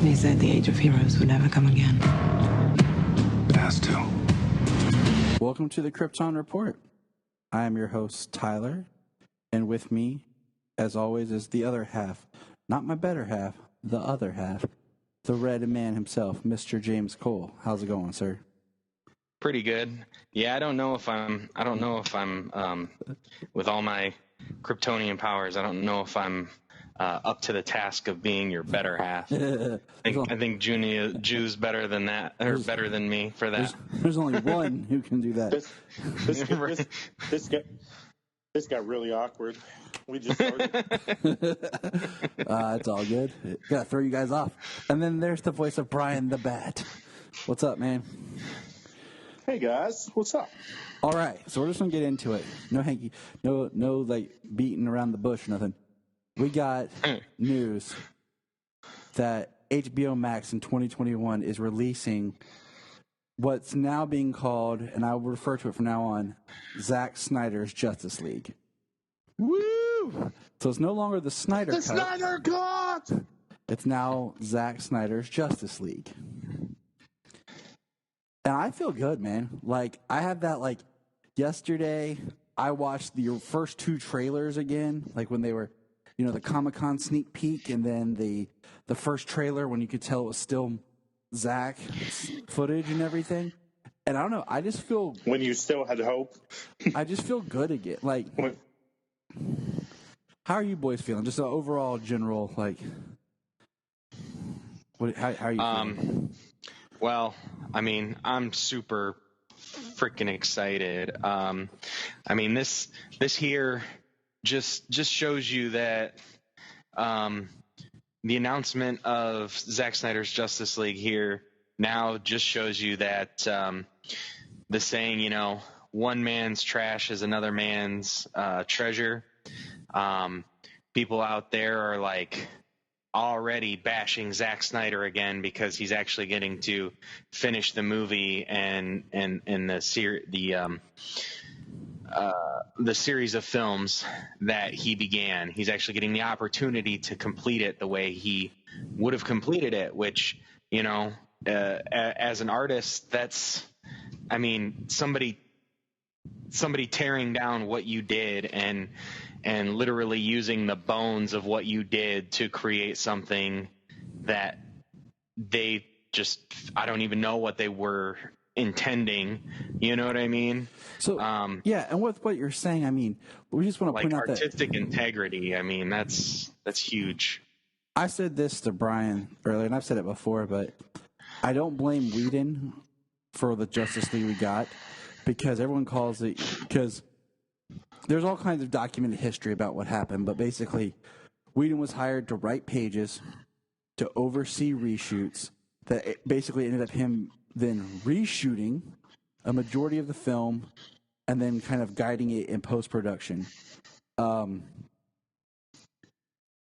He said the age of heroes would never come again. It has to. Welcome to the Krypton Report. I am your host, Tyler, and with me, as always, is the other half. Not my better half, the other half. The red man himself, Mr. James Cole. How's it going, sir? Pretty good. Yeah, I don't know if I'm with all my Kryptonian powers, I don't know if I'm up to the task of being your better half. I think Jew's better than that, or better than me for that. There's only one who can do that. This got really awkward. We just started. It's all good. Gotta throw you guys off. And then there's the voice of Brian the Bat. What's up, man? Hey guys, what's up? All right, so we're just gonna get into it. No hanky, no like beating around the bush, nothing. We got news that HBO Max in 2021 is releasing what's now being called, and I will refer to it from now on, Zach Snyder's Justice League. Woo! So it's no longer the Snyder Cut. Snyder Cut! It's now Zack Snyder's Justice League. And I feel good, man. Like, I had that, like, yesterday, I watched the first two trailers again, like when they were, you know, the Comic-Con sneak peek, and then the first trailer when you could tell it was still Zach footage and everything. And I don't know, I just feel... When you still had hope. I just feel good again. Like, how are you boys feeling? Just an overall general, like... How are you feeling? Well, I mean, I'm super freaking excited. I mean, this here just shows you that the announcement of Zack Snyder's Justice League here now just shows you that the saying, you know, one man's trash is another man's treasure. People out there are like already bashing Zack Snyder again because he's actually getting to finish the movie and the series of films that he began. He's actually getting the opportunity to complete it the way he would have completed it, which, you know, as an artist, that's, I mean, somebody tearing down what you did and literally using the bones of what you did to create something that they just, I don't even know what they were intending. You know what I mean? So, yeah, and with what you're saying, I mean, we just want to point out that artistic integrity, I mean, that's huge. I said this to Brian earlier, and I've said it before, but I don't blame Whedon for the Justice League we got, because everyone calls it, because there's all kinds of documented history about what happened, but basically, Whedon was hired to write pages, to oversee reshoots, that it basically ended up him then reshooting a majority of the film, and then kind of guiding it in post-production.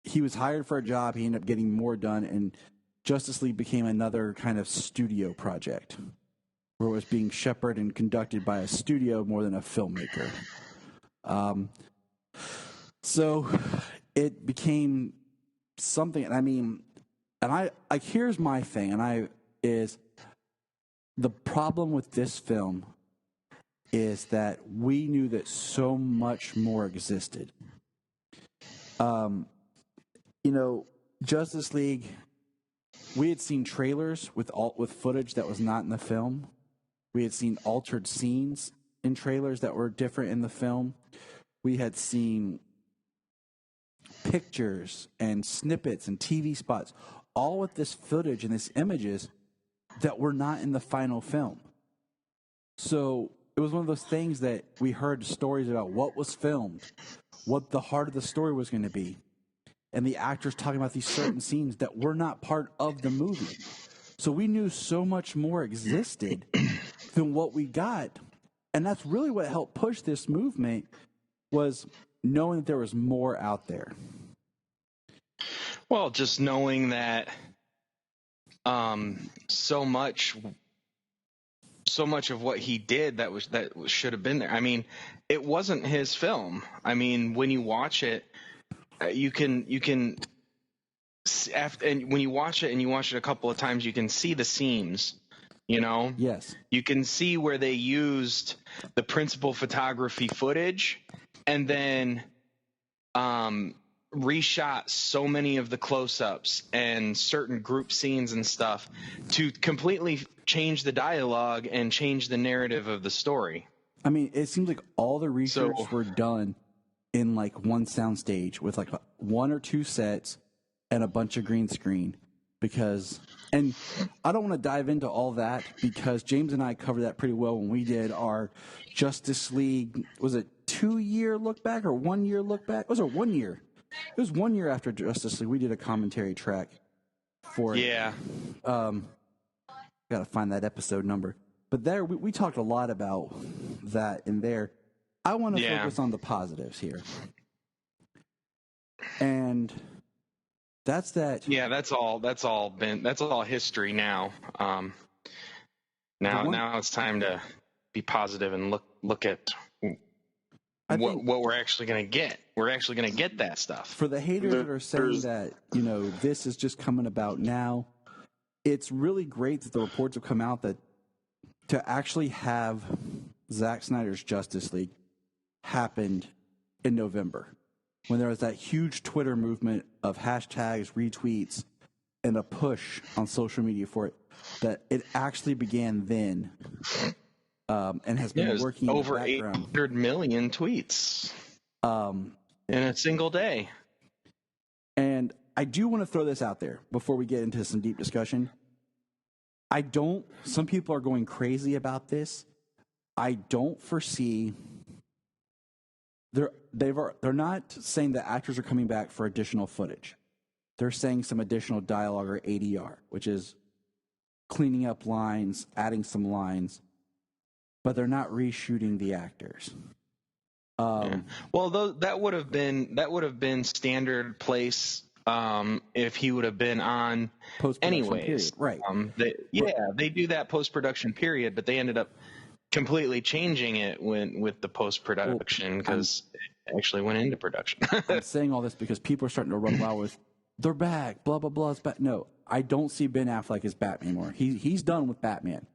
He was hired for a job, he ended up getting more done, and Justice League became another kind of studio project, where it was being shepherded and conducted by a studio more than a filmmaker. So it became something, and I mean, and I like, here's my thing, is the problem with this film is that we knew that so much more existed. You know, Justice League, we had seen trailers with footage that was not in the film. We had seen altered scenes in trailers that were different in the film. We had seen pictures and snippets and TV spots, all with this footage and these images that were not in the final film. So it was one of those things that we heard stories about what was filmed, what the heart of the story was going to be, and the actors talking about these certain scenes that were not part of the movie. So we knew so much more existed than what we got. And that's really what helped push this movement, was knowing that there was more out there. Well, just knowing that so much of what he did that should have been there. I mean, it wasn't his film. I mean, when you watch it, you can and when you watch it and you watch it a couple of times, you can see the seams. You know, Yes. you can see where they used the principal photography footage and then reshot so many of the close-ups and certain group scenes and stuff to completely change the dialogue and change the narrative of the story. I mean, it seems like all the research were done in like one soundstage with like one or two sets and a bunch of green screen. Because, and I don't want to dive into all that because James and I covered that pretty well when we did our Justice League. Was it 2-year look back or 1 year look back? Was it 1 year? It was 1 year after Justice League. We did a commentary track for it. Yeah. Got to find that episode number. But there, we talked a lot about that in there. I want to focus on the positives here. And that's that. Yeah, that's all history now. Now it's time to be positive and look at what we're actually going to get. We're actually going to get that stuff. For the haters that are saying that, you know, this is just coming about now, it's really great that the reports have come out that to actually have Zack Snyder's Justice League happened in November, when there was that huge Twitter movement of hashtags, retweets, and a push on social media for it, that it actually began then and has been working over in the background. 800 million tweets in a single day. And I do want to throw this out there before we get into some deep discussion. Some people are going crazy about this. I don't foresee... They're not saying that actors are coming back for additional footage. They're saying some additional dialogue or ADR, which is cleaning up lines, adding some lines, but they're not reshooting the actors. Well, that would have been standard place if he would have been on anyways. Period. Right. They do that post-production period, but they ended up completely changing it with the post-production because it actually went into production. I'm saying all this because people are starting to run wild with, they're back, blah, blah, blah. It's back. No, I don't see Ben Affleck as Batman anymore. He's done with Batman.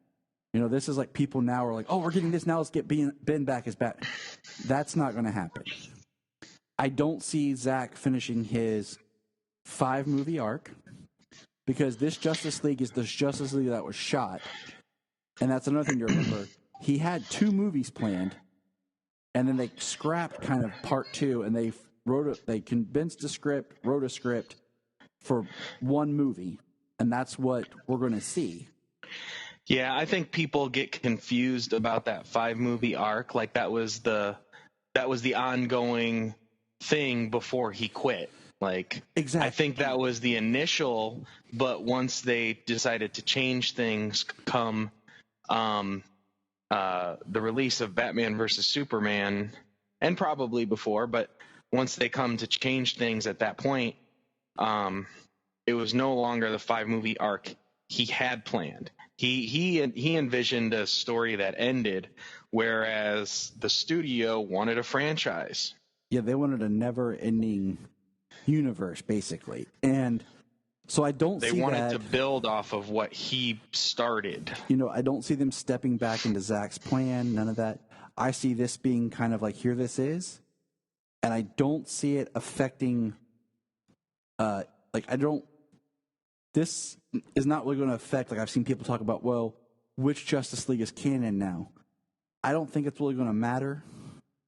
You know, this is like people now are like, oh, we're getting this now. Let's get Ben back as Batman. That's not going to happen. I don't see Zach finishing his 5-movie arc because this Justice League is the Justice League that was shot. And that's another thing to remember. He had 2 movies planned, and then they scrapped kind of part 2, and they condensed a script, wrote a script for 1 movie, and that's what we're going to see. Yeah, I think people get confused about that 5-movie arc, like that was the ongoing thing before he quit. Like, exactly. I think that was the initial, but once they decided to change things come the release of Batman versus Superman, and probably before, but once they come to change things at that point, it was no longer the 5-movie arc he had planned. He envisioned a story that ended, whereas the studio wanted a franchise. Yeah, they wanted a never-ending universe, basically, and so I don't see that. They wanted to build off of what he started. You know, I don't see them stepping back into Zach's plan, none of that. I see this being kind of like, here this is, and I don't see it affecting, this is not really going to affect, like I've seen people talk about, well, which Justice League is canon now? I don't think it's really going to matter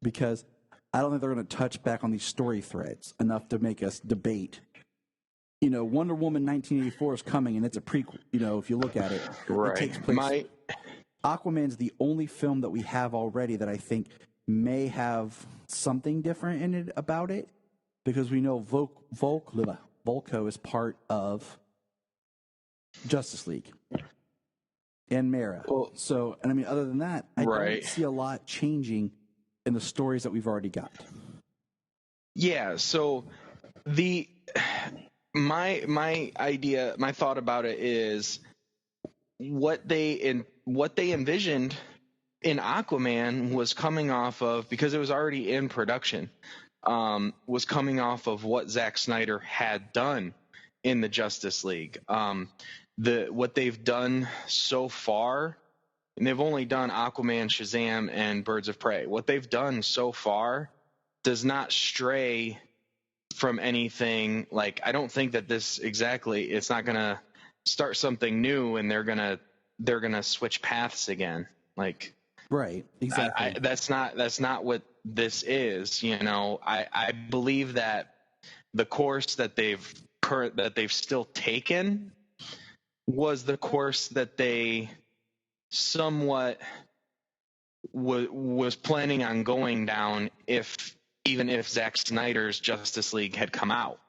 because I don't think they're going to touch back on these story threads enough to make us debate. You know, Wonder Woman 1984 is coming, and it's a prequel. You know, if you look at it, right. It takes place. Aquaman's the only film that we have already that I think may have something different in it about it, because we know Volko is part of Justice League and Mara. So, and I mean, other than that, I don't see a lot changing in the stories that we've already got. Yeah. So my idea, my thought about it is what they envisioned in Aquaman was coming off of, because it was already in production, was coming off of what Zack Snyder had done in the Justice League. What they've done so far, and they've only done Aquaman, Shazam, and Birds of Prey. What they've done so far does not stray from anything. Like, I don't think that it's not gonna start something new and they're gonna switch paths again. Like, right, exactly. That's not what this is. I believe that the course that they've still taken was the course that they somewhat was planning on going down even if Zack Snyder's Justice League had come out.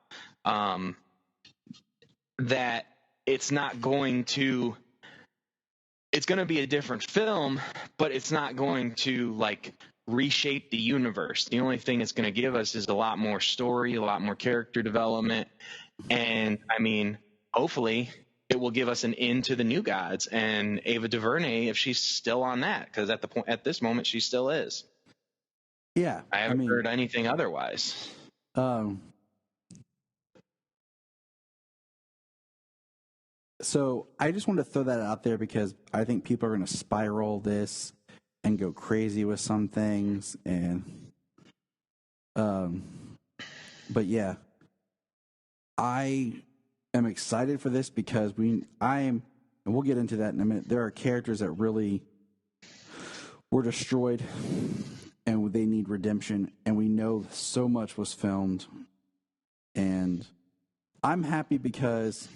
That it's going to be a different film, but it's not going to like reshape the universe. The only thing it's going to give us is a lot more story, a lot more character development, and I mean, hopefully it will give us an into the New Gods and Ava DuVernay if she's still on that, because at this moment she still is. Yeah, I haven't heard anything otherwise. So I just want to throw that out there because I think people are going to spiral this and go crazy with some things, and but yeah, I am excited for this because and we'll get into that in a minute. There are characters that really were destroyed and they need redemption, and we know so much was filmed, and I'm happy because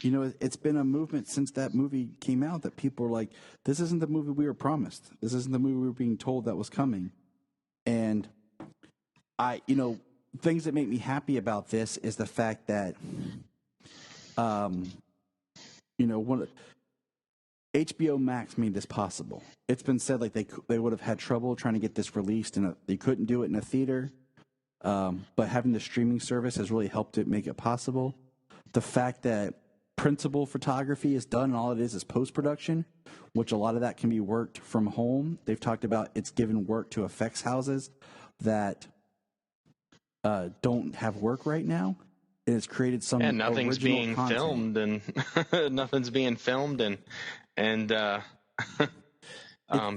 it's been a movement since that movie came out that people are like, this isn't the movie we were promised. This isn't the movie we were being told that was coming. And things that make me happy about this is the fact that, HBO Max made this possible. It's been said like they would have had trouble trying to get this released, and they couldn't do it in a theater. But having the streaming service has really helped it make it possible. The fact that principal photography is done and all it is post-production, which a lot of that can be worked from home. They've talked about it's given work to effects houses that don't have work right now. And it's created some nothing's being content. filmed and nothing's being filmed and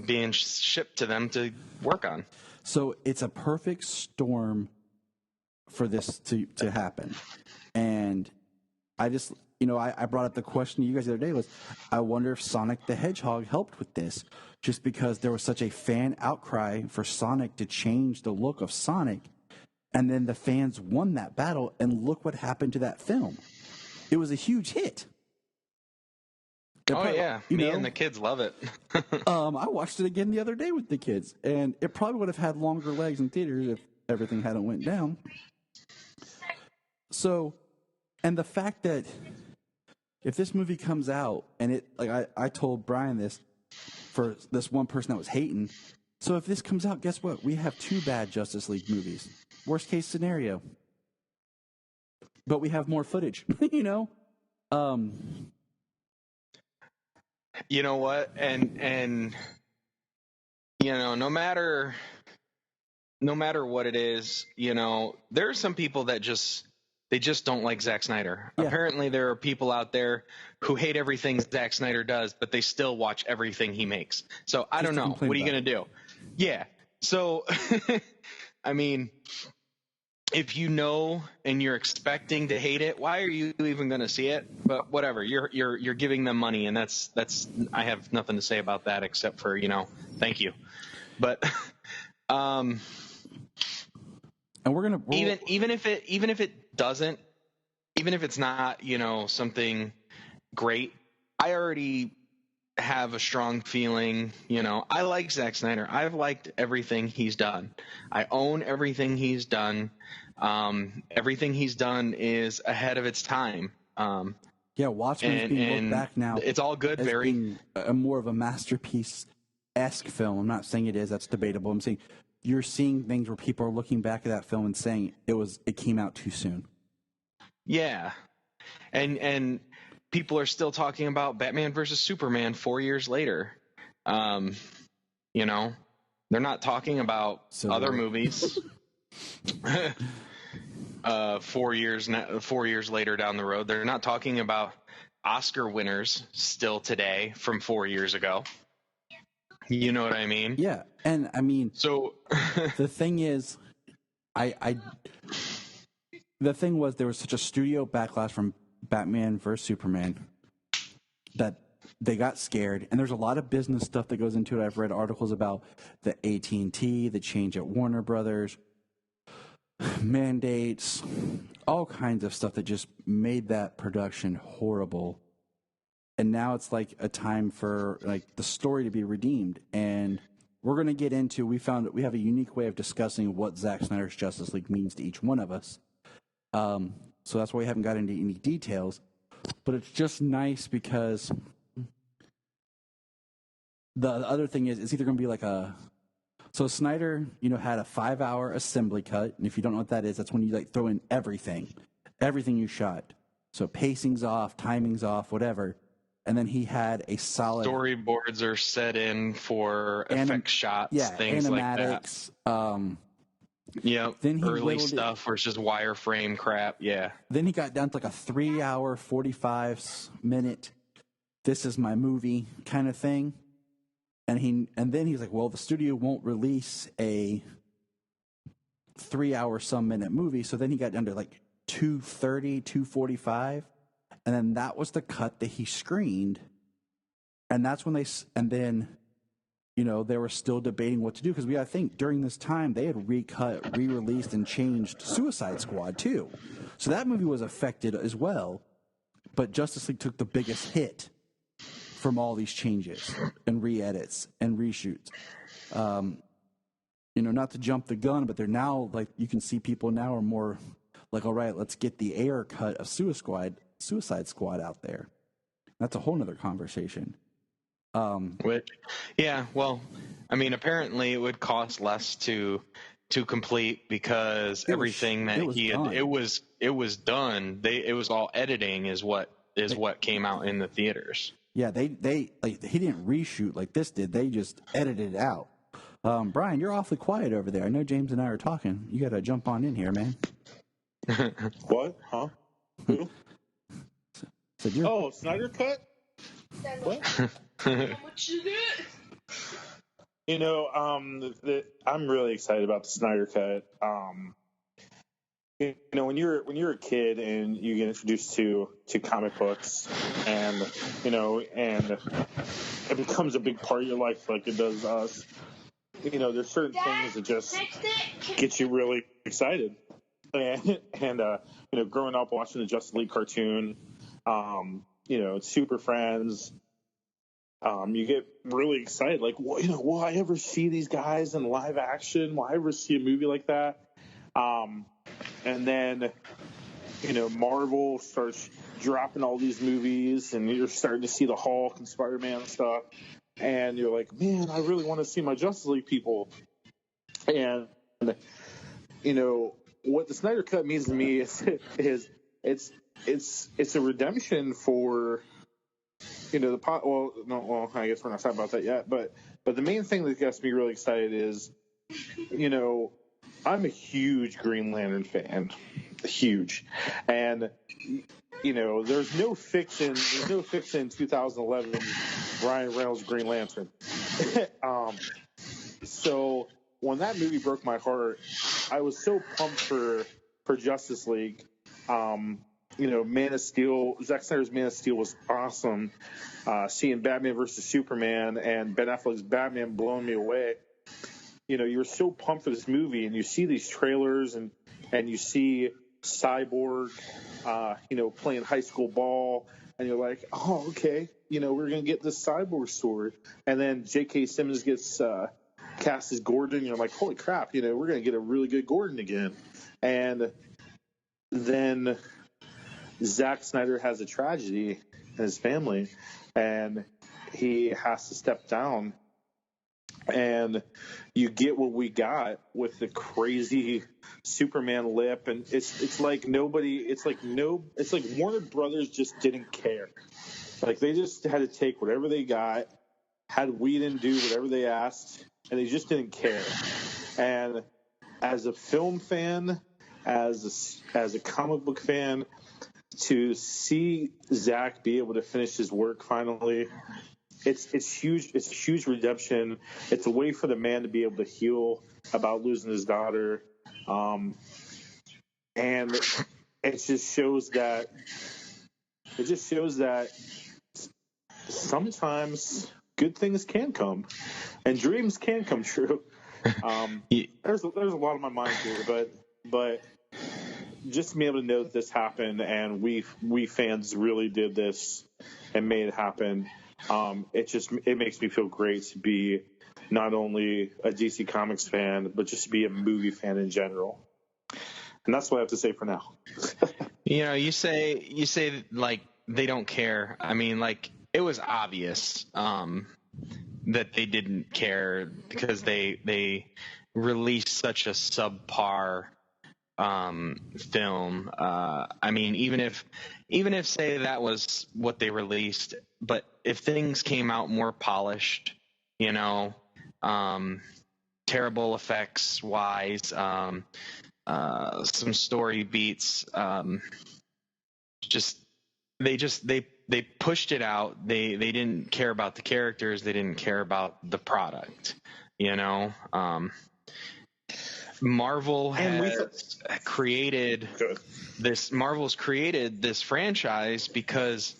being shipped to them to work on. So it's a perfect storm for this to happen. And I just, I brought up the question to you guys the other day was, I wonder if Sonic the Hedgehog helped with this, just because there was such a fan outcry for Sonic to change the look of Sonic. And then the fans won that battle, and look what happened to that film. It was a huge hit. Me and the kids love it. I watched it again the other day with the kids, and it probably would have had longer legs in theaters if everything hadn't went down. So, and the fact that if this movie comes out, and I told Brian this for this one person that was hating. So if this comes out, guess what? We have 2 bad Justice League movies. Worst case scenario. But we have more footage, You know what? And no matter what it is, there are some people that just don't like Zack Snyder. Yeah. Apparently there are people out there who hate everything Zack Snyder does, but they still watch everything he makes. So I don't know. What are you going to do? Yeah. So, I mean, if and you're expecting to hate it, why are you even going to see it? But whatever, you're giving them money, and that's I have nothing to say about that except for thank you. But and we're even if it's not something great, I already have a strong feeling. I like Zack Snyder. I've liked everything he's done. I own everything he's done. Everything he's done is ahead of its time. Watchmen is being looked back now. It's all good. Being a more of a masterpiece-esque film. I'm not saying it is. That's debatable. I'm saying you're seeing things where people are looking back at that film and saying it came out too soon. Yeah, and people are still talking about Batman versus Superman 4 years later. They're not talking about other movies. 4 years later down the road. They're not talking about Oscar winners still today from 4 years ago. You know what I mean? Yeah, and I mean, so the thing is, the thing was there was such a studio backlash from Batman vs Superman that they got scared, and there's a lot of business stuff that goes into it. I've read articles about the AT&T, the change at Warner Brothers, mandates, all kinds of stuff that just made that production horrible. And now it's like a time for like the story to be redeemed. And we're going to get into, we found that we have a unique way of discussing what Zack Snyder's Justice League means to each one of us. So that's why we haven't got into any details. But it's just nice because the other thing is, it's either going to be like so Snyder, had a 5-hour assembly cut. And if you don't know what that is, that's when you like throw in everything you shot. So pacing's off, timing's off, whatever. And then he had a solid storyboards are set in for effect shots, things animatics, like that. Then he early stuff where it's just wireframe crap. Yeah. Then he got down to like a 3-hour, 45-minute, this is my movie kind of thing. And then he's like, well, the studio won't release a 3-hour some minute movie. So then he got down to like 2:30, 2:45. And then that was the cut that he screened. And that's when they were still debating what to do. Because I think during this time, they had recut, re-released, and changed Suicide Squad too. So that movie was affected as well. But Justice League took the biggest hit from all these changes and re-edits and reshoots. Not to jump the gun, but they're now, like, you can see people now are more like, all right, let's get the air cut of Suicide Squad out there. That's a whole nother conversation. Apparently it would cost less to complete because everything that he had, it was done. It was all editing is what came out in the theaters. Yeah, they he didn't reshoot like this did. They just edited it out. Brian, you're awfully quiet over there. I know James and I are talking. You got to jump on in here, man. What? Huh? Who? Snyder Cut? What? I'm really excited about the Snyder Cut. When you're a kid and you get introduced to comic books, and and it becomes a big part of your life, like it does us. There's certain things that just get you really excited. And growing up watching the Justice League cartoon, Super Friends, you get really excited. Like, will I ever see these guys in live action? Will I ever see a movie like that? And then, Marvel starts dropping all these movies, and you're starting to see the Hulk and Spider-Man stuff, and you're like, man, I really want to see my Justice League people. And what the Snyder Cut means to me is it's a redemption for I guess we're not talking about that yet, but the main thing that gets me really excited is I'm a huge Green Lantern fan, huge, and there's no fiction in 2011 Ryan Reynolds Green Lantern. So when that movie broke my heart, I was so pumped for Justice League. Man of Steel, Zack Snyder's Man of Steel was awesome. Seeing Batman versus Superman and Ben Affleck's Batman blowing me away. You were so pumped for this movie, and you see these trailers, and you see Cyborg, playing high school ball, and you're like, oh, okay, we're gonna get this Cyborg sword, and then J.K. Simmons gets cast as Gordon, and you're like, holy crap, we're gonna get a really good Gordon again, and then Zack Snyder has a tragedy in his family, and he has to step down. And you get what we got with the crazy Superman lip, and it's like Warner Brothers just didn't care. Like, they just had to take whatever they got, had Whedon do whatever they asked, and they just didn't care. And as a film fan, as a comic book fan, to see Zach be able to finish his work finally, it's huge. It's a huge redemption. It's a way for the man to be able to heal about losing his daughter, and it just shows that sometimes good things can come, and dreams can come true. There's a lot on my mind here, but just to be able to know that this happened and we fans really did this and made it happen. It makes me feel great to be not only a DC Comics fan, but just to be a movie fan in general. And that's what I have to say for now. You say like they don't care. I mean, like, it was obvious that they didn't care because they released such a subpar film. I mean, even if say that was what they released, but if things came out more polished, terrible effects wise, some story beats, they pushed it out. They didn't care about the characters. They didn't care about the product. Marvel has created this. Marvel's created this franchise because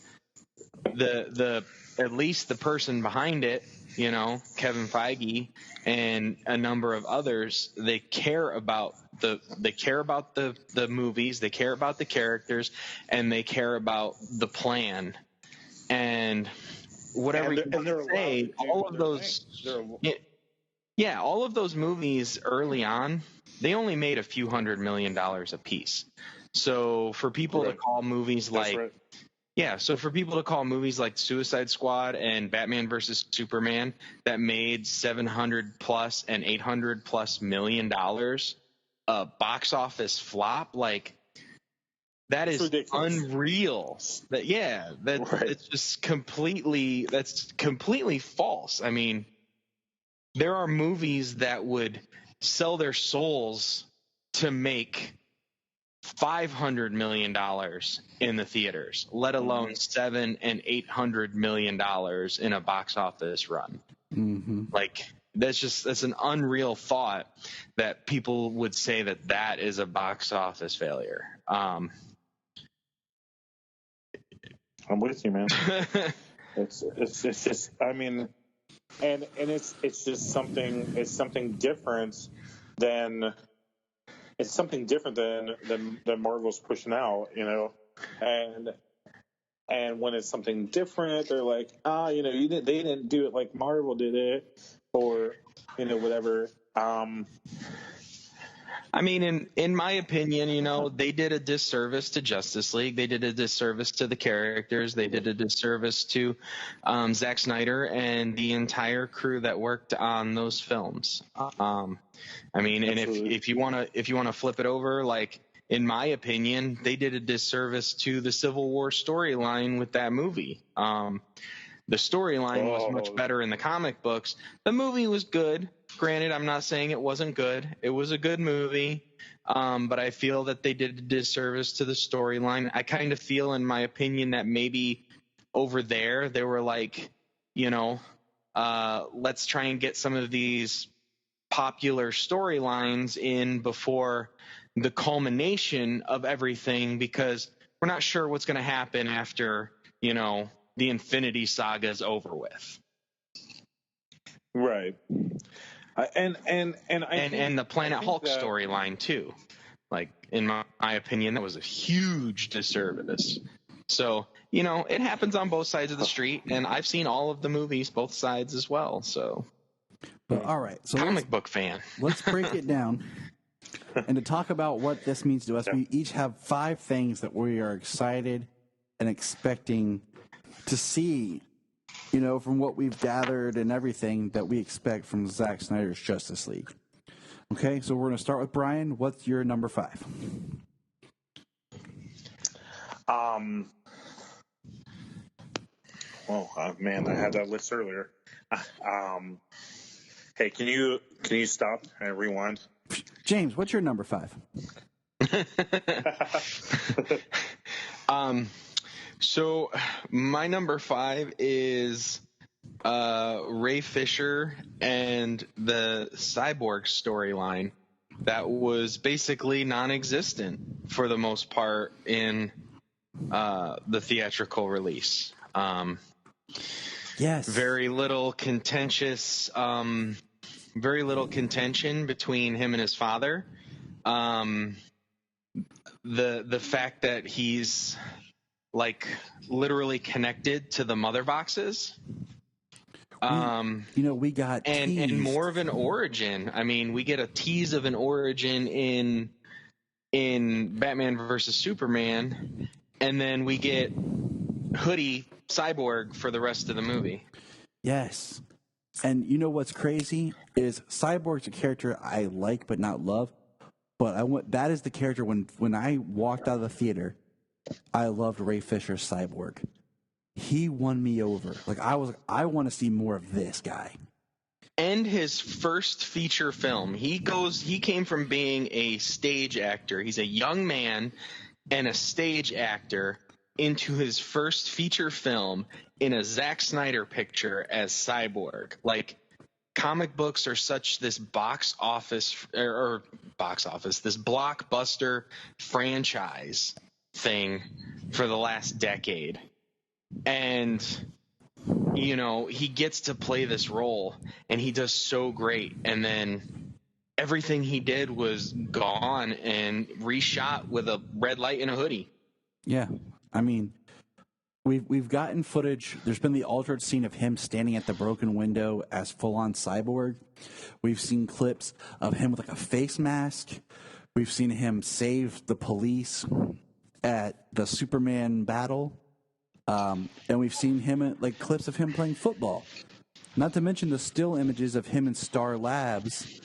the at least the person behind it, Kevin Feige and a number of others, they care about the movies, they care about the characters, and they care about the plan. And whatever you want to say, all of those, all of those movies early on, they only made a few $100 million a piece. So for people to call movies like Suicide Squad and Batman versus Superman that made $700 plus and $800 plus million a box office flop, like, that is unreal. It's just completely false. I mean, there are movies that would sell their souls to make $500 million in the theaters, let alone $700 and $800 million in a box office run. Mm-hmm. Like, that's an unreal thought that people would say that is a box office failure. I'm with you, man. It's just, I mean, and it's just something. It's something different than. It's something different than Marvel's pushing out, and when it's something different, they're like, they didn't do it like Marvel did it, or whatever. I mean, in my opinion, they did a disservice to Justice League. They did a disservice to the characters. They did a disservice to Zack Snyder and the entire crew that worked on those films. I mean, and if you want to flip it over, like, in my opinion, they did a disservice to the Civil War storyline with that movie. The storyline was much better in the comic books. The movie was good. Granted, I'm not saying it wasn't good. It was a good movie. But I feel that they did a disservice to the storyline. I kind of feel, in my opinion, that maybe over there they were like, let's try and get some of these popular storylines in before the culmination of everything, because we're not sure what's going to happen after, the Infinity Saga is over with. Right. And the Planet Hulk storyline too. Like, in my opinion, that was a huge disservice. So, it happens on both sides of the street, and I've seen all of the movies, both sides as well. So, but all right, so comic book fan. Let's break it down. And to talk about what this means to us, we each have 5 things that we are excited and expecting to see, from what we've gathered and everything that we expect from Zack Snyder's Justice League. Okay, so we're going to start with Brian. What's your number 5? Man, I had that list earlier. Hey, can you stop and rewind? James, what's your number 5? So my number 5 is Ray Fisher and the Cyborg storyline that was basically non-existent for the most part in the theatrical release. Yes. Very little contention between him and his father. The fact that he's like literally connected to the mother boxes. We got and more of an origin. I mean, we get a tease of an origin in Batman versus Superman, and then we get Hoodie Cyborg for the rest of the movie. Yes. And you know what's crazy is Cyborg's a character I like but not love. But that is the character when I walked out of the theater, I loved Ray Fisher's Cyborg. He won me over. Like I want to see more of this guy. And his first feature film, he came from being a stage actor. He's a young man and a stage actor into his first feature film in a Zack Snyder picture as Cyborg. Like, comic books are such this this blockbuster franchise thing for the last decade. And, he gets to play this role and he does so great. And then everything he did was gone and reshot with a red light and a hoodie. Yeah. I mean, we've gotten footage. There's been the altered scene of him standing at the broken window as full-on Cyborg. We've seen clips of him with like a face mask. We've seen him save the police at the Superman battle. And we've seen him like clips of him playing football. Not to mention the still images of him in Star Labs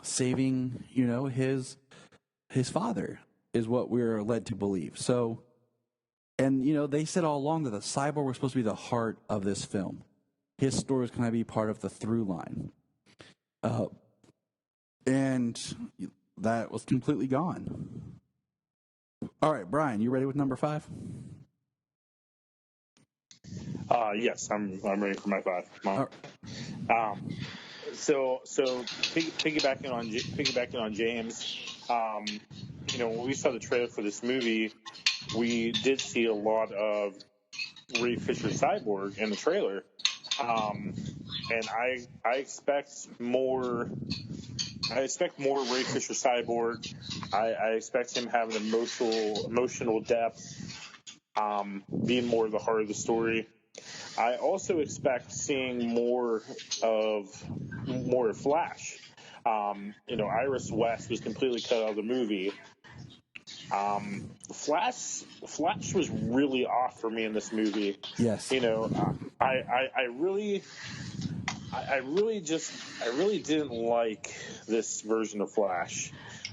saving, his father is what we're led to believe. So, and, they said all along that the Cyborg was supposed to be the heart of this film. His story was going to be part of the through line. And that was completely gone. All right, Brian, you ready with number 5? Yes, I'm ready for my 5. Right. So piggybacking on James, when we saw the trailer for this movie, we did see a lot of Ray Fisher Cyborg in the trailer, and I expect more. I expect more Ray Fisher Cyborg. I expect him having emotional depth, being more of the heart of the story. I also expect seeing more of Flash. Iris West was completely cut out of the movie. Flash was really off for me in this movie. Yes. I really didn't like this version of Flash.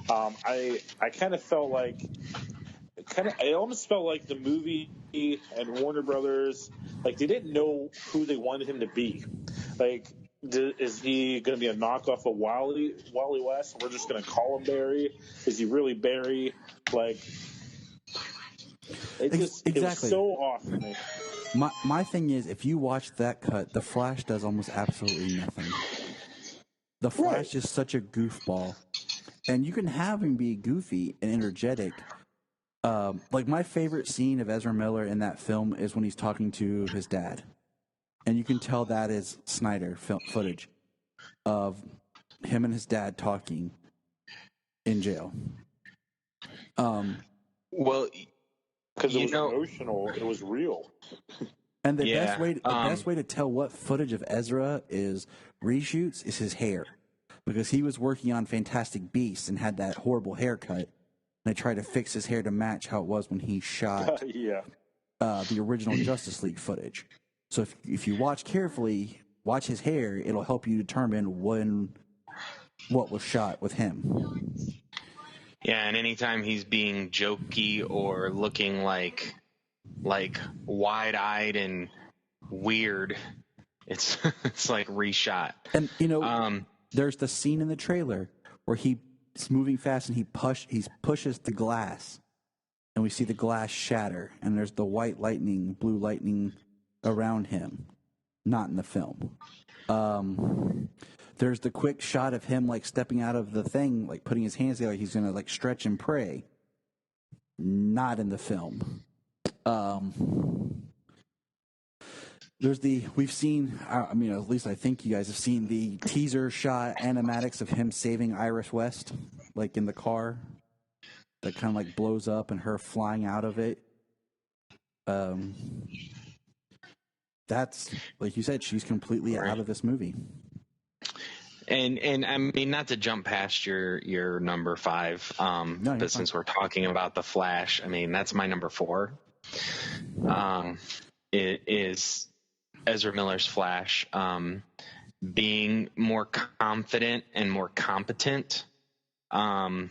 I kind of felt like it almost felt like the movie and Warner Brothers, like, they didn't know who they wanted him to be. Like, is he going to be a knockoff of Wally West? We're just going to call him Barry. Is he really Barry? Like, it was so off for me. My thing is, if you watch that cut, the Flash does almost absolutely nothing. The Flash is such a goofball. And you can have him be goofy and energetic. Like, my favorite scene of Ezra Miller in that film is when he's talking to his dad. And you can tell that is Snyder footage of him and his dad talking in jail. Well, because it was emotional, it was real. And the best way to tell what footage of Ezra is reshoots is his hair, because he was working on Fantastic Beasts and had that horrible haircut. They tried to fix his hair to match how it was when he shot the original Justice League footage. So if you watch carefully, watch his hair, it'll help you determine what was shot with him. Yeah, and anytime he's being jokey or looking like wide-eyed and weird, it's like reshot. And there's the scene in the trailer where he it's moving fast, and he pushes the glass, and we see the glass shatter, and there's the white lightning, blue lightning around him. Not in the film. There's the quick shot of him like stepping out of the thing, like putting his hands together, like he's gonna like stretch and pray. Not in the film. We've seen, I mean, at least I think you guys have seen the teaser shot animatics of him saving Iris West, like in the car, that kind of like blows up and her flying out of it. That's, like you said, she's completely out of this movie. And I mean, not to jump past your number 5, but since we're talking about the Flash, I mean, that's my number 4. It is Ezra Miller's Flash, being more confident and more competent. I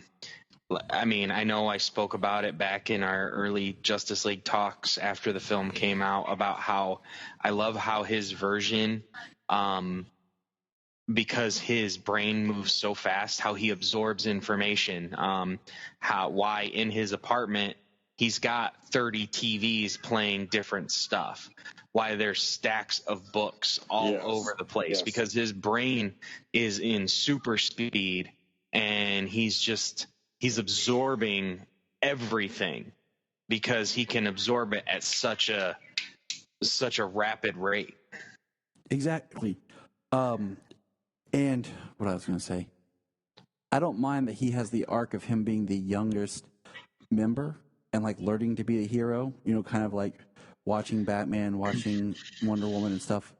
mean, I know I spoke about it back in our early Justice League talks after the film came out about how I love how his version, because his brain moves so fast, how he absorbs information, why in his apartment he's got 30 TVs playing different stuff, why there's stacks of books all over the place, because his brain is in super speed and he's absorbing everything because he can absorb it at such a rapid rate. Exactly. And what I was going to say, I don't mind that he has the arc of him being the youngest member and like learning to be a hero, you know, kind of like watching Batman, watching Wonder Woman and stuff.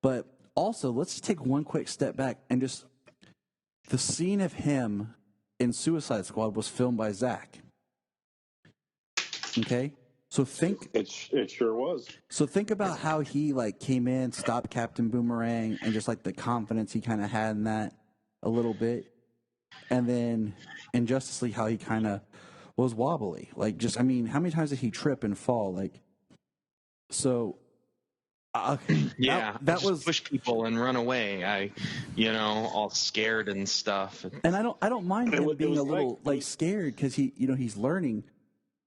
But also, let's just take one quick step back and just the scene of him in Suicide Squad was filmed by Zach. Okay? So it sure was. So think about how he like came in, stopped Captain Boomerang, and just like the confidence he kind of had in that a little bit, and then in Justice League how he kind of was wobbly. Like just, I mean, how many times did he trip and fall? Like, so. That was push people and run away. All scared and stuff. And I don't mind him being a little like scared because he's learning,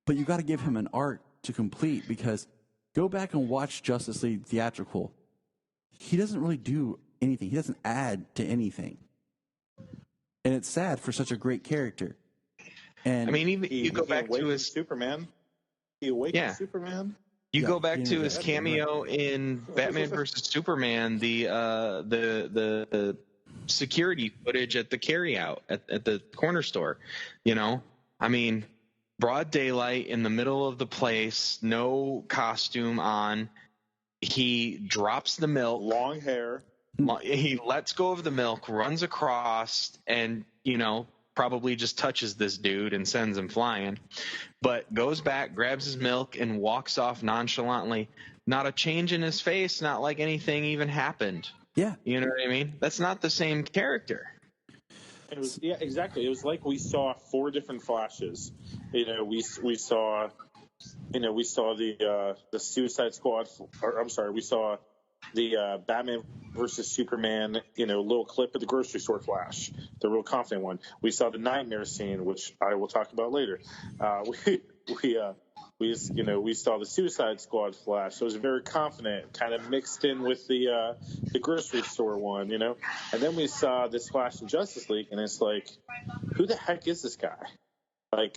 but you got to give him an arc to complete, because go back and watch Justice League theatrical. He doesn't really do anything. He doesn't add to anything. And it's sad for such a great character. And I mean, even you go back to his Superman. He awakens Superman. You go back to his cameo in Batman versus Superman, the security footage at the carryout at the corner store. I mean, broad daylight in the middle of the place, no costume on. He drops the milk. Long hair. He lets go of the milk, runs across, and, probably just touches this dude and sends him flying. But goes back, grabs his milk, and walks off nonchalantly. Not a change in his face, not like anything even happened. Yeah. You know what I mean? That's not the same character. It was, yeah, exactly. It was like we saw 4 different Flashes. We saw the Suicide Squad. We saw the Batman versus Superman, little clip of the grocery store Flash, the real confident one. We saw the nightmare scene, which I will talk about later. We saw the Suicide Squad Flash. So it was very confident, kind of mixed in with the grocery store one, And then we saw this Flash in Justice League, and it's like, who the heck is this guy? And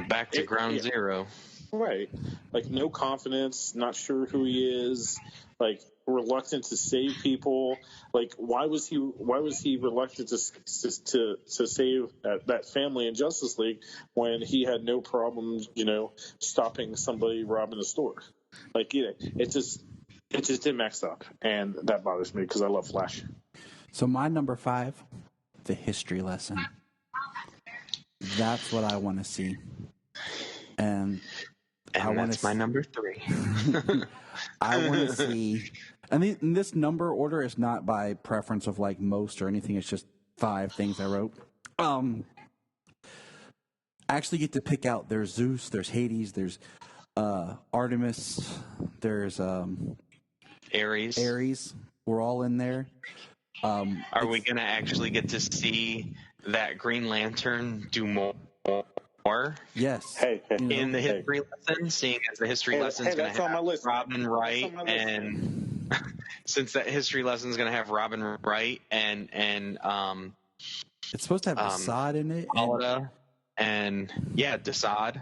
back to ground zero. Right. Like, no confidence, not sure who he is, like, reluctant to save people. Like, why was he reluctant to save that family in Justice League when he had no problem, stopping somebody robbing a store? Like, it just didn't mix up, and that bothers me because I love Flash. So my number 5, the history lesson. That's what I want to see. And that's my number 3. I want to see, and this number order is not by preference of like most or anything. It's just 5 things I wrote. I actually get to pick out. There's Zeus, there's Hades, there's Artemis, there's Ares. We're all in there. Are we going to actually get to see that Green Lantern do more? Yes. Hey, In the history lesson, seeing as the history lesson's going that's to on my have list. Robin That's Wright, on my list. and since that history lesson's going to have Robin Wright and it's supposed to have Desaad in it. Alida and Desaad.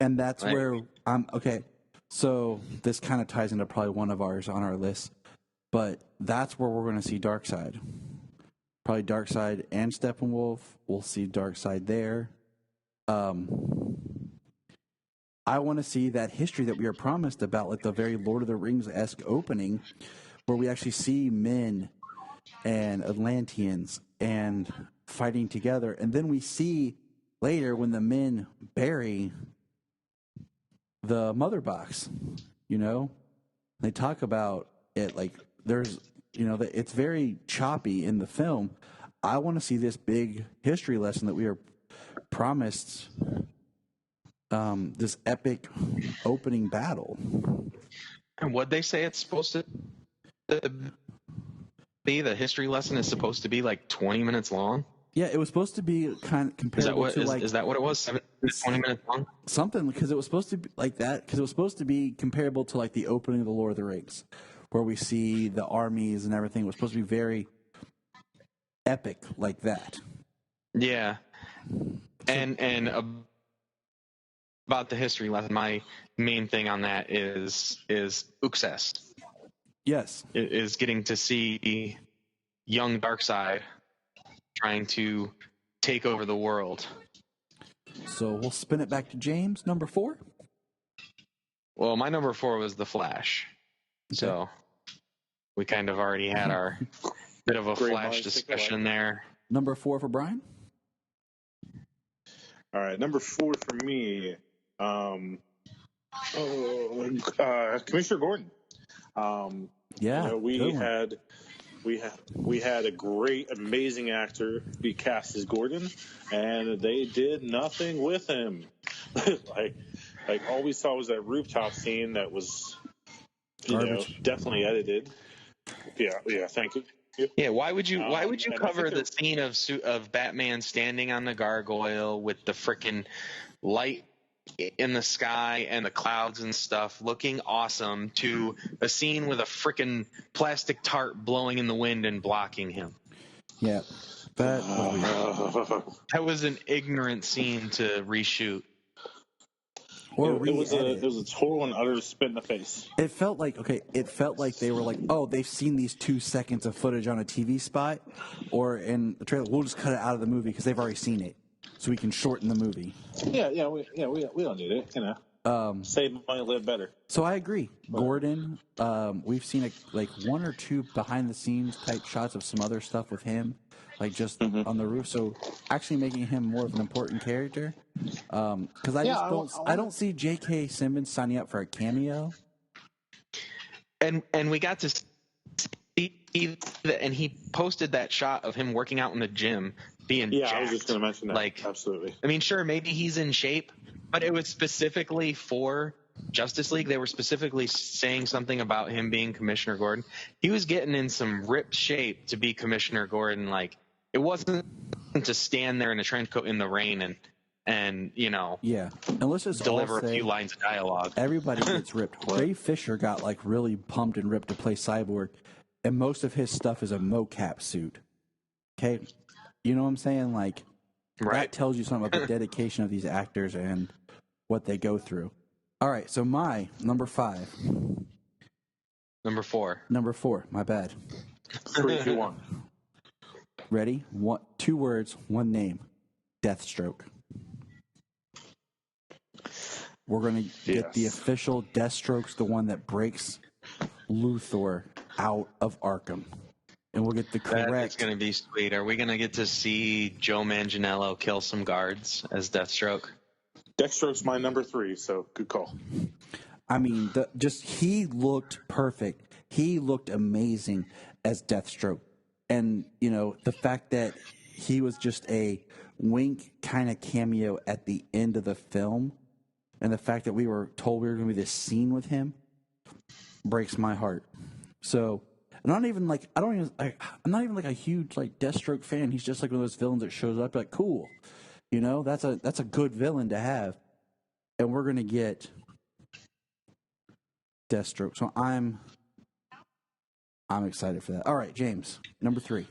And that's Like- where I'm okay. So this kind of ties into probably one of ours on our list, but that's where we're going to see Darkseid. Probably Darkseid and Steppenwolf. We'll see Darkseid there. I want to see that history that we are promised about, like the very Lord of the Rings-esque opening, where we actually see men and Atlanteans and fighting together, and then we see later when the men bury the mother box, they talk about it like there's, it's very choppy in the film. I want to see this big history lesson that we are promised, this epic opening battle. And what they say it's supposed to be, the history lesson is supposed to be like 20 minutes long. Yeah, it was supposed to be kind of comparable is that what it was? 20 minutes long? Something, because it was supposed to be like that, because it was supposed to be comparable to like the opening of the Lord of the Rings, where we see the armies and everything. It was supposed to be very epic like that. Yeah. And about the history lesson, my main thing on that is Uxas. Yes. It is getting to see young Darkseid trying to take over the world. So we'll spin it back to James, number 4. Well, my number 4 was The Flash. Okay. So we kind of already had our bit of a Flash discussion there. Number 4 for Brian? All right, number 4 for me, Commissioner Gordon. We had a great, amazing actor be cast as Gordon, and they did nothing with him. like all we saw was that rooftop scene that was, definitely edited. Yeah, thank you. Yeah, why would you cover the scene of Batman standing on the gargoyle with the frickin' light in the sky and the clouds and stuff looking awesome to a scene with a frickin' plastic tarp blowing in the wind and blocking him? Yeah. That was an ignorant scene to reshoot. It was a total and utter spit in the face. It felt like they were like, oh, they've seen these 2 seconds of footage on a TV spot or in the trailer. We'll just cut it out of the movie because they've already seen it, so we can shorten the movie. We don't need it, save money, live better. So I agree. Gordon, we've seen like 1 or 2 behind the scenes type shots of some other stuff with him, like just on the roof. So actually making him more of an important character. Because I don't see J.K. Simmons signing up for a cameo. And we got to see and he posted that shot of him working out in the gym being jacked. I was just going to mention that. Like, absolutely. I mean, sure, maybe he's in shape, but it was specifically for Justice League. They were specifically saying something about him being Commissioner Gordon. He was getting in some ripped shape to be Commissioner Gordon. Like, it wasn't to stand there in a trench coat in the rain and yeah. And let's just deliver a few lines of dialogue. Everybody gets ripped. Ray Fisher got like really pumped and ripped to play Cyborg, and most of his stuff is a mocap suit. Okay, you know what I'm saying? Like, that tells you something about the dedication of these actors and what they go through. All right, so my number 5. Number 4. Number 4. My bad. 3, 2, 1. Ready? 2 words, 1 name. Deathstroke. We're going to get the official Deathstroke's the one that breaks Luthor out of Arkham. And we'll get the correct. That's going to be sweet. Are we going to get to see Joe Manganiello kill some guards as Deathstroke? Deathstroke's my number 3, so good call. I mean, he looked perfect. He looked amazing as Deathstroke. And, the fact that he was just a wink kind of cameo at the end of the film, and the fact that we were told we were going to be this scene with him breaks my heart. So And I'm not even like I'm not even like a huge like Deathstroke fan. He's just like one of those villains that shows up like cool, you know. That's a good villain to have, and we're gonna get Deathstroke. So I'm excited for that. All right, James, number 3.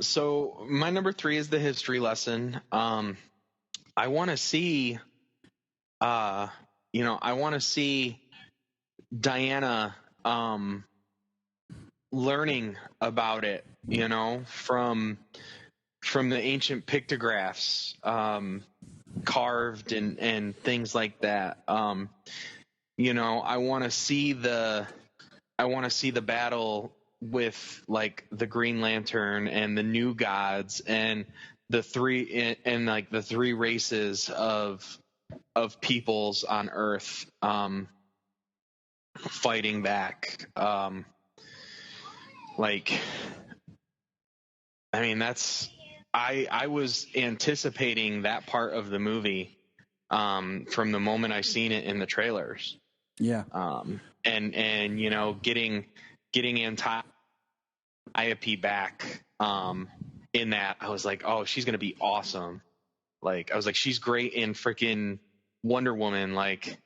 So my number 3 is the history lesson. I want to see, I want to see Diana, learning about it, from the ancient pictographs, carved and things like that. I want to see the battle with like the Green Lantern and the New Gods and the three races of peoples on Earth, fighting back. I was anticipating that part of the movie, from the moment I seen it in the trailers. Yeah. And getting Antiope back, in that, I was like, oh, she's gonna be awesome. Like, I was like, she's great in freaking Wonder Woman, like,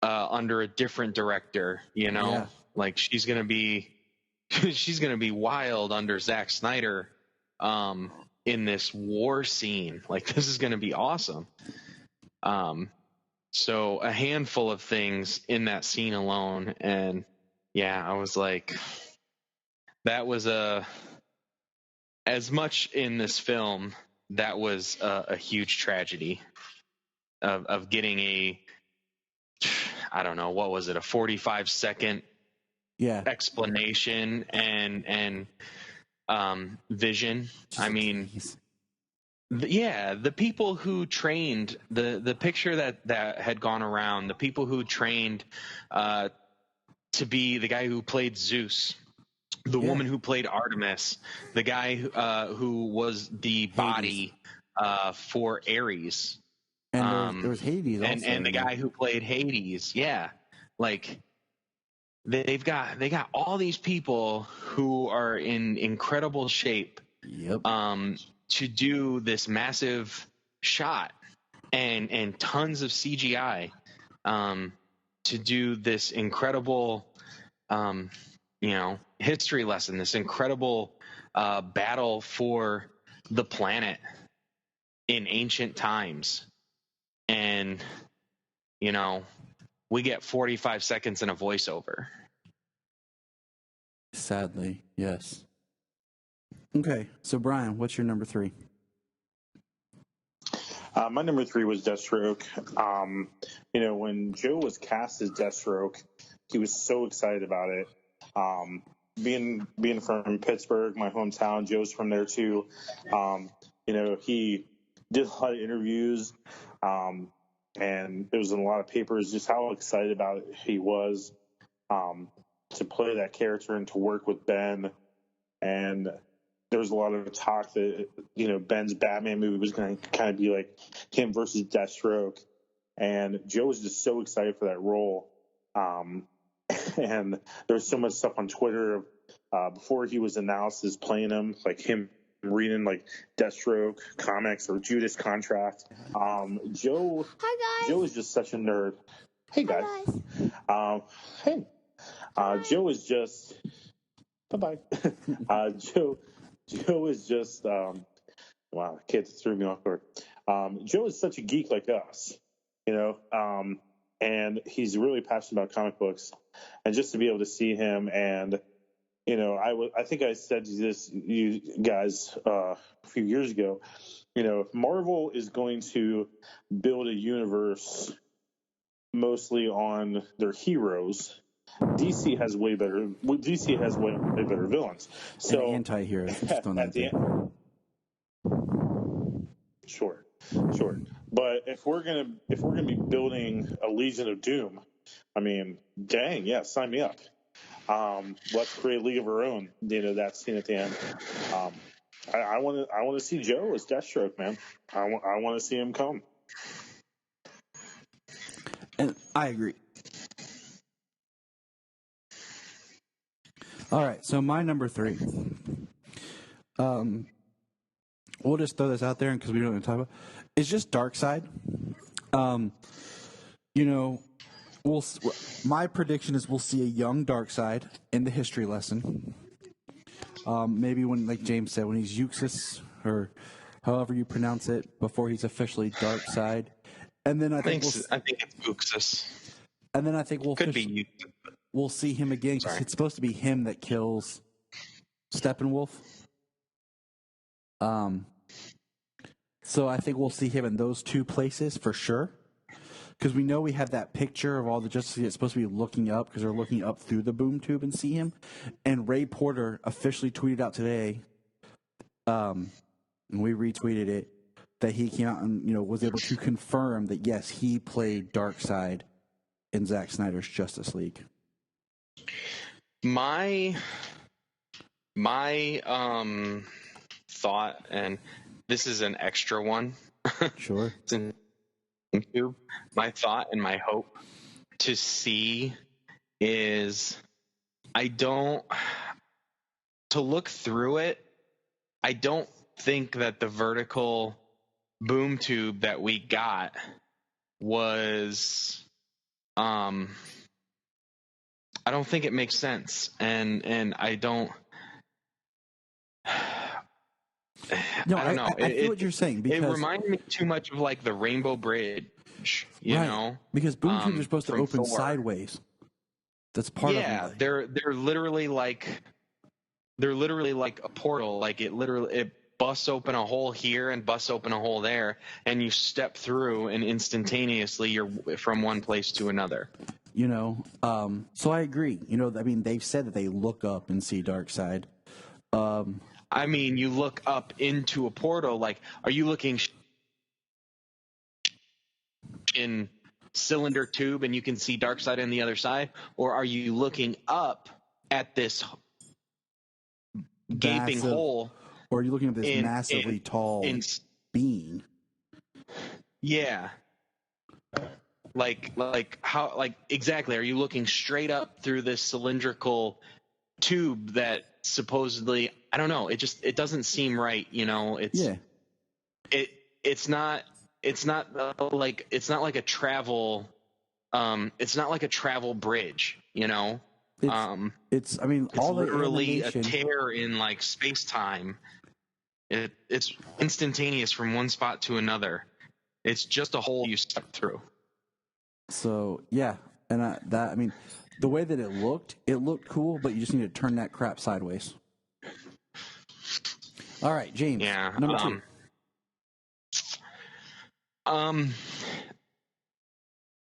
under a different director, Yeah. like she's gonna be wild under Zack Snyder, in this war scene. Like, this is gonna be awesome. So a handful of things in that scene alone, and yeah, I was like, that was as much in this film, that was a huge tragedy of getting I don't know, what was it, a 45-second explanation and vision. I mean, the people who trained, the picture that had gone around, the people who trained to be the guy who played Zeus, the woman who played Artemis, the guy who was the body for Ares. And there was Hades also. And the guy who played Hades. Yeah. Like, they got all these people who are in incredible shape. Yep. To do this massive shot and tons of CGI, to do this incredible, history lesson, this incredible battle for the planet in ancient times. And, we get 45 seconds in a voiceover. Sadly, yes. Okay, so Brian, what's your number 3? My number 3 was Deathstroke. When Joe was cast as Deathstroke, he was so excited about it. Being from Pittsburgh, my hometown, Joe's from there too. He did a lot of interviews, and it was in a lot of papers just how excited about it he was, to play that character and to work with Ben. And there was a lot of talk that, Ben's Batman movie was going to kind of be like him versus Deathstroke. And Joe was just so excited for that role. And there was so much stuff on Twitter before he was announced as playing him, like him reading like Deathstroke comics or Judas Contract. Joe is just such a nerd. Hey guys. Hey. Joe is just bye-bye. Joe is just wow, kids threw me off guard. Joe is such a geek like us, and he's really passionate about comic books, and just to be able to see him, and I think I said this you guys a few years ago, if Marvel is going to build a universe mostly on their heroes, DC has way better villains. So and anti-heroes. At the end, sure. But if we're gonna be building a Legion of Doom, I mean, dang, yeah, sign me up. Let's create a League of Our Own. That scene at the end. I want to see Joe as Deathstroke, man. I want to see him come. And I agree. All right, so my number 3. We'll just throw this out there because we don't want to talk about. It's just Darkseid. You know, my prediction is we'll see a young Darkseid in the history lesson. Maybe when, like James said, when he's Euxis or however you pronounce it, before he's officially Darkseid. And then I think it's Euxis. And then I think we'll see him again because it's supposed to be him that kills Steppenwolf. So I think we'll see him in those two places for sure. Because we know we have that picture of all the Justice League that's supposed to be looking up because they're looking up through the boom tube and see him. And Ray Porter officially tweeted out today, and we retweeted it, that he came out and was able to confirm that yes, he played Darkseid in Zack Snyder's Justice League. My thought, and this is an extra one. Sure. It's in YouTube. My thought and my hope to see is to look through it, I don't think that the vertical boom tube that we got was I don't think it makes sense, and I don't. No, I don't know. I feel what you're saying because it reminded me too much of like the Rainbow Bridge, you know? Because boom tubes are supposed to open Thor. sideways. That's part of it. Yeah, they're literally like a portal. Like it busts open a hole here and busts open a hole there, and you step through, and instantaneously you're from one place to another. So I agree. I mean, they've said that they look up and see Darkseid. I mean, you look up into a portal. Like, are you looking in cylinder tube and you can see Darkseid on the other side, or are you looking up at this gaping hole? Or are you looking at this massively tall being? Yeah. Like how? Like exactly? Are you looking straight up through this cylindrical tube that supposedly, I don't know, it doesn't seem right, it's not like a travel bridge, it's all literally the a tear in like space-time. It's instantaneous from one spot to another. It's just a hole you step through. So yeah, and the way that it looked cool, but you just need to turn that crap sideways. All right, James. Yeah. Number 2.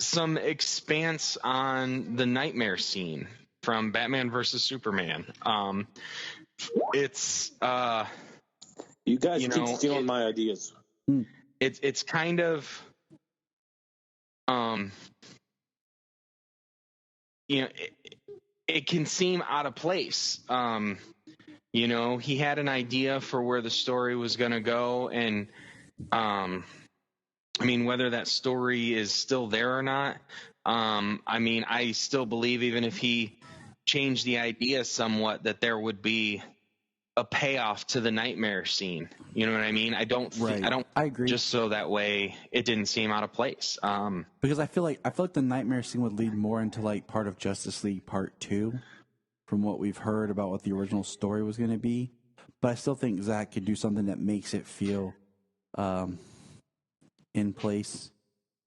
Some expanse on the nightmare scene from Batman versus Superman. It's you guys keep stealing my ideas. It's kind of it can seem out of place. He had an idea for where the story was going to go, and whether that story is still there or not, I still believe, even if he changed the idea somewhat, that there would be a payoff to the nightmare scene. You know what I mean? I agree. Just so that way it didn't seem out of place. Because I feel like the nightmare scene would lead more into like part of Justice League Part 2, from what we've heard about what the original story was going to be. But I still think Zach could do something that makes it feel in place.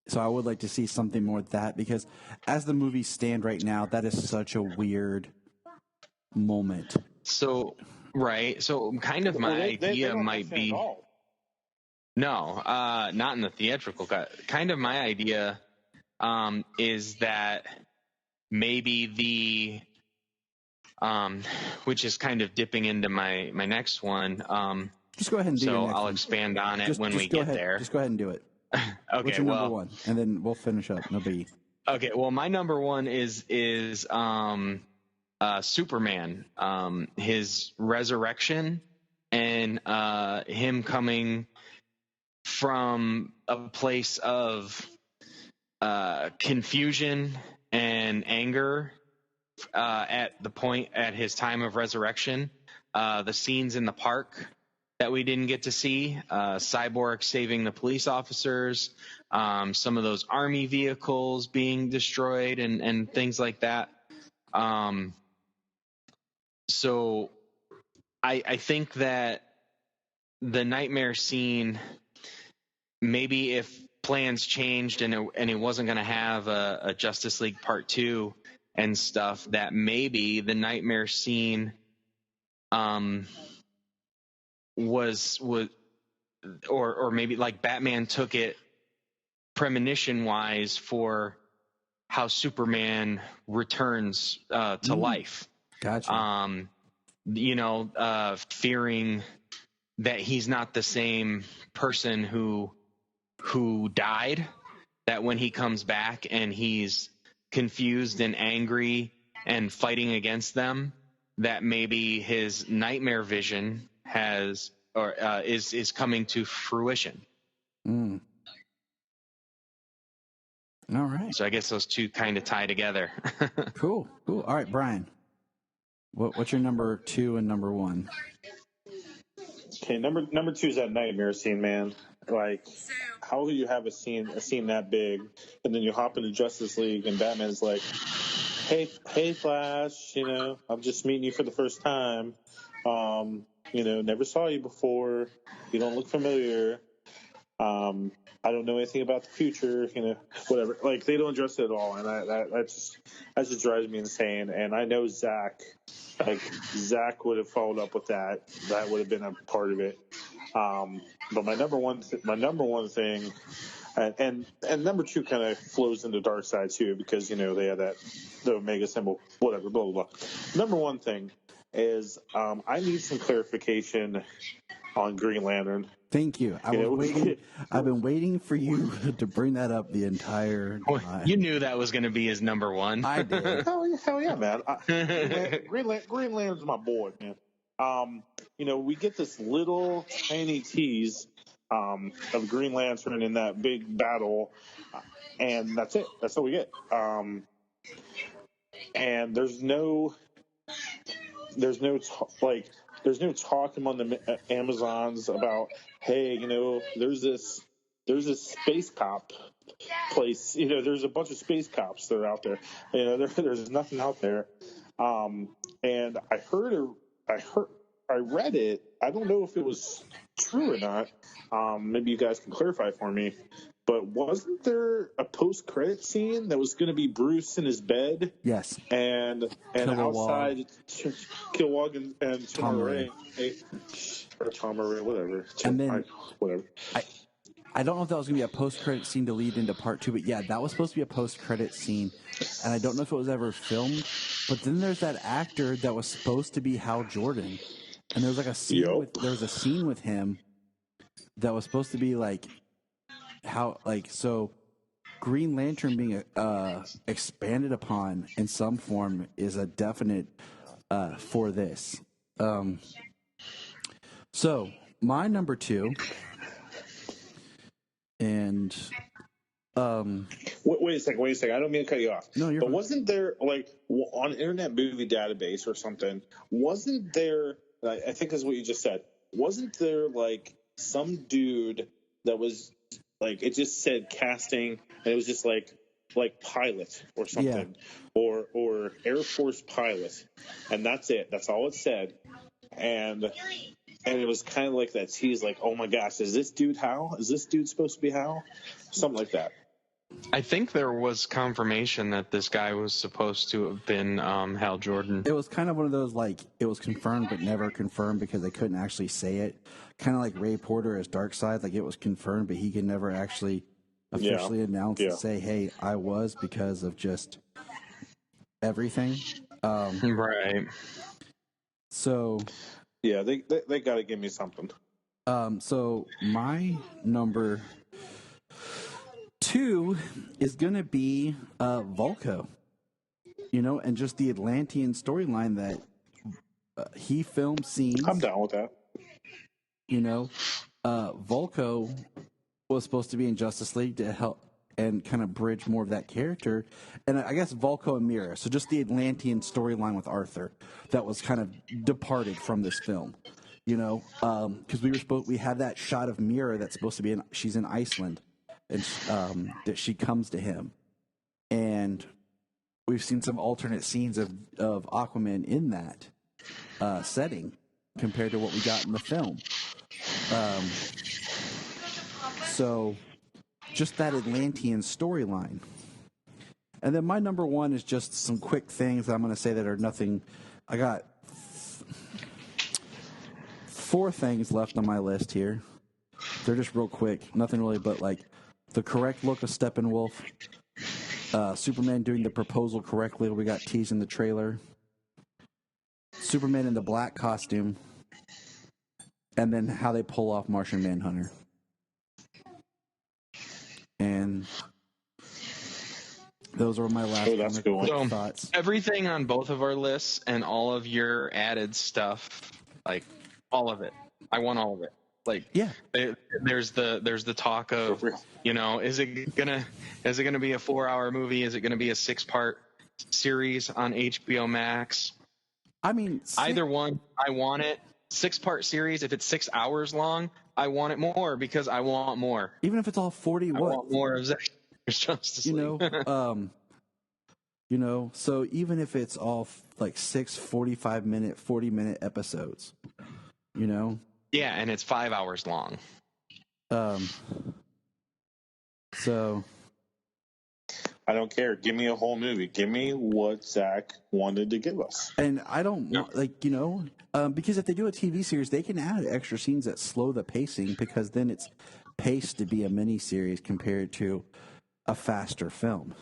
So I would like to see something more of that, because as the movies stand right now, that is such a weird moment. So, right. So kind of my idea might be... No, not in the theatrical cut. Kind of my idea is that maybe the... which is kind of dipping into my next one. Just go ahead and do it. So I'll expand on it when we get there. Just go ahead and do it. Okay. What's your number 1? And then we'll finish up. No biggie. Okay. Well, my number 1 is Superman. His resurrection and him coming from a place of confusion and anger at his time of resurrection. The scenes in the park that we didn't get to see, Cyborg saving the police officers, some of those army vehicles being destroyed and things like that. So I think that the nightmare scene, maybe if plans changed and it wasn't going to have a Justice League Part 2 and stuff, that maybe the nightmare scene was or maybe like Batman took it premonition wise for how Superman returns to life. Gotcha. Fearing that he's not the same person who died, that when he comes back and he's confused and angry and fighting against them, that maybe his nightmare vision has or is coming to fruition. All right. So I guess those two kind of tie together. Cool. All right, Brian. What's your number 2 and number 1? Okay, number 2 is that nightmare scene, man. Like, how do you have a scene that big, and then you hop into Justice League, and Batman's like, "Hey, Flash, I'm just meeting you for the first time. Never saw you before. You don't look familiar. I don't know anything about the future. Whatever." Like, they don't address it at all, and that just drives me insane. And I know Zach would have followed up with that. That would have been a part of it. But my number one thing, and number 2 kind of flows into Darkseid too, because they have the Omega symbol, whatever, blah blah blah. Number 1 thing is I need some clarification on Green Lantern. Thank you. I've been waiting for you to bring that up the entire time. You knew that was going to be his number 1. I did. Hell yeah, man. Green Lantern's my boy, man. We get this little tiny tease of Green Lantern in that big battle, and that's it. That's all we get. And there's no talk among the Amazons about, hey, there's this space cop place. There's a bunch of space cops that are out there. There's nothing out there. And I read it. I don't know if it was true or not. Maybe you guys can clarify for me. But wasn't there a post-credit scene that was going to be Bruce in his bed? Yes. And outside, Kilowog and Tom Ray, or Tom Ray, whatever. And then whatever. I don't know if that was going to be a post-credit scene to lead into part 2, but yeah, that was supposed to be a post-credit scene, and I don't know if it was ever filmed. But then there's that actor that was supposed to be Hal Jordan, and there was like a scene there was a scene with him that was supposed to be like how so Green Lantern being expanded upon in some form is a definite for this. So my number 2, and wait a second. I don't mean to cut you off. No, you're but fine. Wasn't there on Internet Movie Database or something? Wasn't there? I think is what you just said. Wasn't there some dude that was it just said casting, and it was just like pilot or something, or Air Force pilot, and that's it. That's all it said, and it was kind of like that tease, oh my gosh, is this dude Hal? Is this dude supposed to be Hal? Something like that. I think there was confirmation that this guy was supposed to have been Hal Jordan. It was kind of one of those it was confirmed but never confirmed because they couldn't actually say it. Kind of like Ray Porter as Darkseid, it was confirmed but he could never actually officially announce and say, "Hey, I was," because of just everything. Right. So. Yeah, they got to give me something. So my number 2 is going to be Vulko. And just the Atlantean storyline that he filmed scenes. I'm down with that. Vulko was supposed to be in Justice League to help, and kind of bridge more of that character. And I guess Vulko and Mira. So just the Atlantean storyline with Arthur that was kind of departed from this film. You know, because we had that shot of Mira that's supposed to be she's in Iceland, and that she comes to him, and we've seen some alternate scenes of Aquaman in that setting compared to what we got in the film. So just that Atlantean storyline. And then my number one is just some quick things that I'm going to say that are nothing. I got 4 things left on my list here. They're just real quick. Nothing really but like the correct look of Steppenwolf, Superman doing the proposal correctly. We got teased in the trailer. Superman in the black costume. And then how they pull off Martian Manhunter. And those were my last quick thoughts. Everything on both of our lists and all of your added stuff, like all of it. I want all of it. Like, yeah, there's the talk of, you know, is it gonna be a 4-hour movie? Is it gonna be a 6-part series on HBO Max? I mean, either one. I want it. 6-part series. If it's 6 hours long, I want it more because I want more. Even if it's all 40, I want more of Zack Snyder's Justice League. You know, so even if it's all like 6 45-minute, 40-minute episodes, you know. Yeah, and it's 5 hours long. So I don't care. Give me a whole movie. Give me what Zach wanted to give us. And I don't like, you know, because if they do a TV series, they can add extra scenes that slow the pacing because then it's paced to be a mini series compared to a faster film.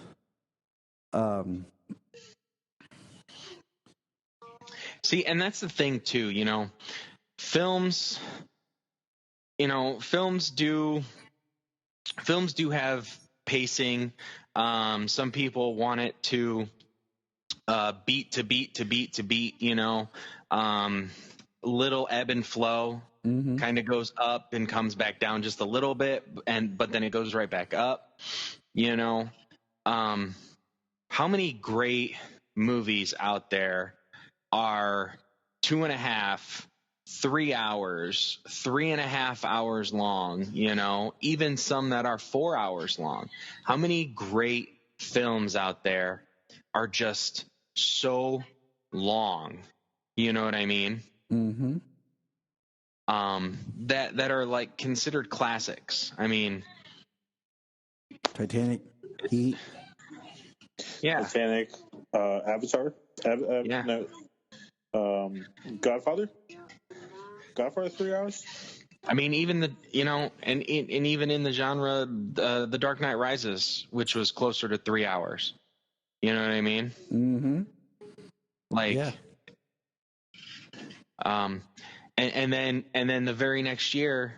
See, and that's the thing too, you know, films do have pacing. Some people want it to beat to beat to beat to beat, you know, little ebb and flow, kind of goes up and comes back down just a little bit, but then it goes right back up, you know. How many great movies out there are 2.5, 3 hours, 3.5 hours long, you know, even some that are 4 hours long? How many great films out there are just so long? You know what I mean? Mm-hmm. That are like considered classics. I mean, Titanic, Heat. Yeah. Titanic, Avatar. Yeah. No, Godfather. Godfather 3 hours. I mean, even the, you know, and even in the genre, The Dark Knight Rises, which was closer to 3 hours. You know what I mean? Mm-hmm. Like, yeah. And then the very next year,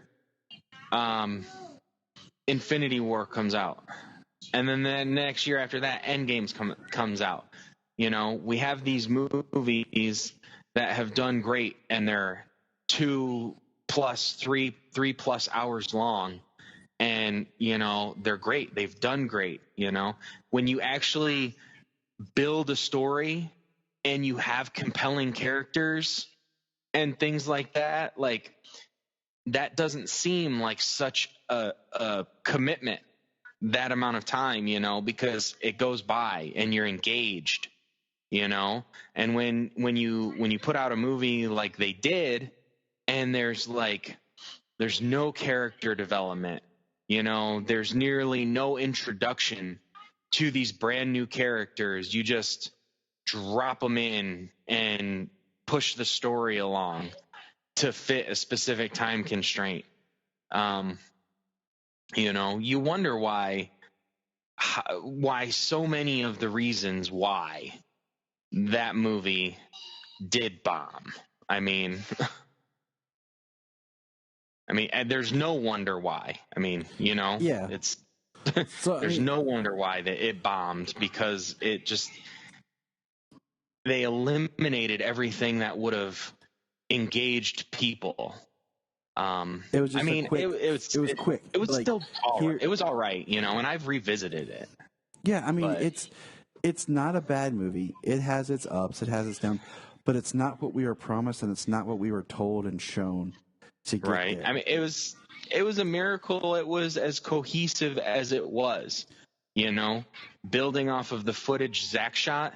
Infinity War comes out, and then the next year after that, Endgames comes out. You know, we have these movies that have done great, and they're 2+, 3+ hours long, and you know they're great. They've done great. You know, when you actually build a story and you have compelling characters and things like that, like that doesn't seem like such a commitment, that amount of time, you know, because it goes by and you're engaged, you know. And when you put out a movie like they did, and there's no character development, you know, there's nearly no introduction to these brand new characters, you just drop them in and push the story along to fit a specific time constraint. You know, you wonder why so many of the reasons why that movie did bomb. I mean, and there's no wonder why. I mean, you know, yeah, it's there's no wonder why that it bombed, because it just, they eliminated everything that would have engaged people, It was just I mean, a quick. it was quick. It was Like, still here- it was all right, you know, and I've revisited it. Yeah, I mean, But- it's not a bad movie. It has its ups, it has its downs, but it's not what we were promised, and it's not what we were told and shown to get Right. there. I mean, it was a miracle it was as cohesive as it was, you know, building off of the footage Zach shot,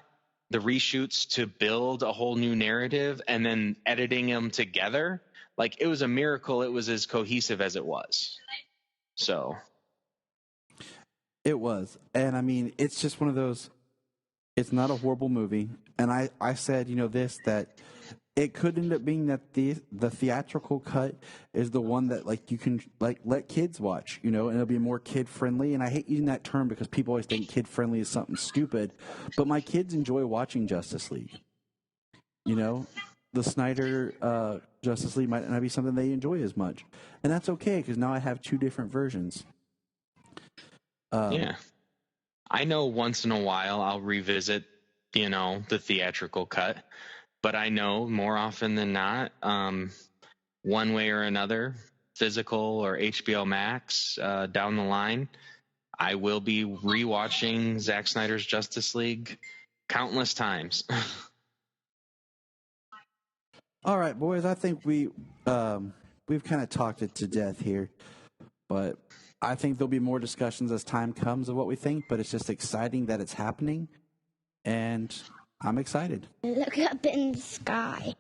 the reshoots to build a whole new narrative, and then editing them together. Like, it was a miracle it was as cohesive as it was. So, It was, and I mean, it's just one of those. It's not a horrible movie, and I said, that it could end up being that the theatrical cut is the one that, like, you can, like, let kids watch, and it'll be more kid friendly. And I hate using that term because people always think kid friendly is something stupid, but my kids enjoy watching Justice League. The Snyder Justice League might not be something they enjoy as much, and that's okay because now I have two different versions. yeah. I know once in a while I'll revisit, the theatrical cut, but I know more often than not, one way or another, physical or HBO Max, down the line, I will be rewatching Zack Snyder's Justice League countless times. All right, boys. I think we've kind of talked it to death here, but I think there'll be more discussions as time comes of what we think. But it's just exciting that it's happening, and I'm excited. Look up in the sky.